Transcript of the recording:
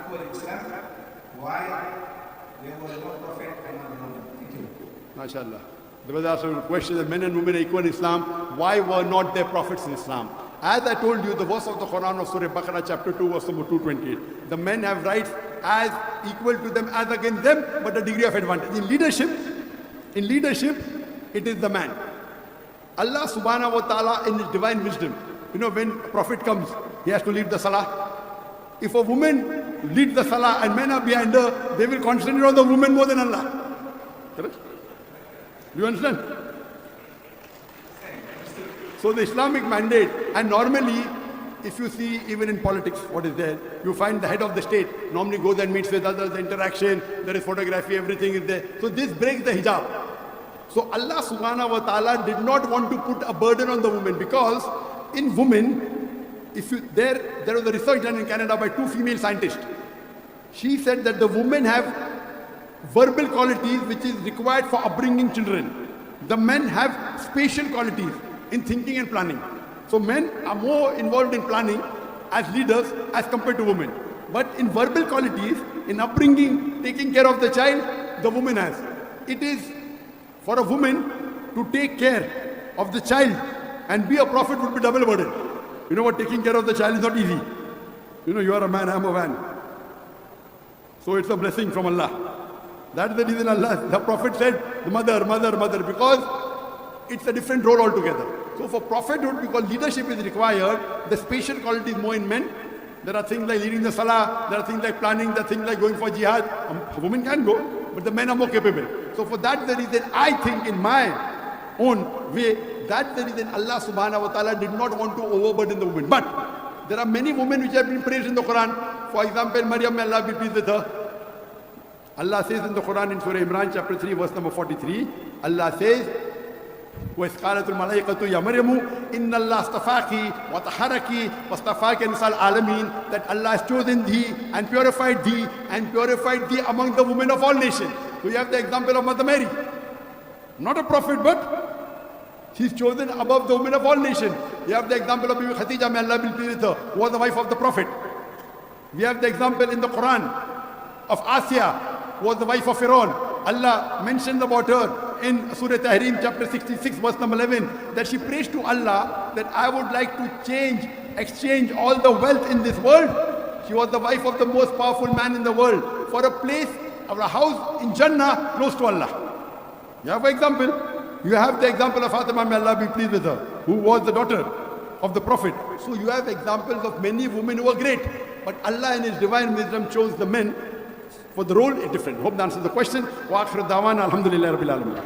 equal in Islam, why there was no prophet among women? Thank you. MashaAllah. There was also a question that men and women are equal in Islam. Why were not there prophets in Islam? As I told you, the verse of the Quran of Surah Baqarah chapter 2 verse number 228. The men have rights as equal to them as against them, but a degree of advantage. In leadership, it is the man. Allah subhanahu wa ta'ala in his divine wisdom, when a prophet comes, he has to lead the salah. If a woman leads the salah and men are behind her, they will concentrate on the woman more than Allah. Correct? Do you understand? So the Islamic mandate, and normally, if you see even in politics what is there, you find the head of the state normally goes and meets with others, the interaction, there is photography, everything is there. So this breaks the hijab. So Allah subhanahu wa ta'ala did not want to put a burden on the woman, because in women, there was a research done in Canada by 2 female scientists. She said that the women have verbal qualities which is required for upbringing children. The men have spatial qualities in thinking and planning. So men are more involved in planning as leaders as compared to women. But in verbal qualities, in upbringing, taking care of the child, the woman has. It is for a woman to take care of the child and be a prophet would be double burden. You know what, taking care of the child is not easy. You are a man, I am a man. So it's a blessing from Allah. That's the reason the Prophet said, mother, because it's a different role altogether. So for prophethood, because leadership is required, the spatial quality is more in men. There are things like leading the salah, there are things like planning, there are things like going for jihad. A woman can go, but the men are more capable. So for that the reason, I think in my own way, that's the reason Allah subhanahu wa ta'ala did not want to overburden the women. But there are many women which have been praised in the Quran. For example, Maryam, may Allah be pleased with her. Allah says in the Quran in Surah Imran chapter 3 verse number 43, Allah says, وَإِذْ قَالَتُ الْمَلَائِكَةُ يَا مَرْيَمُ إِنَّ اللَّهَ اصْطَفَاكِ وَطَهَّرَكِ وَاصْطَفَاكِ نِسَاءَ الْعَالَمِينَ, that Allah has chosen thee and purified thee among the women of all nations. So you have the example of Mother Mary. Not a prophet, but she's chosen above the women of all nations. You have the example of Bibi Khadija, may Allah be pleased with her, who was the wife of the Prophet. We have the example in the Quran of Asya, who was the wife of Pharaoh. Allah mentioned about her in Surah Tahrim chapter 66 verse number 11, that she prays to Allah that I would like to exchange all the wealth in this world. She was the wife of the most powerful man in the world for a place or a house in Jannah close to Allah. You have an example. You have the example of Fatima, may Allah be pleased with her, who was the daughter of the Prophet. So you have examples of many women who were great, but Allah in His divine wisdom chose the men for the role is different. Hope that answers the question. Wa akhiru da'wana alhamdulillahi rabbil alamin.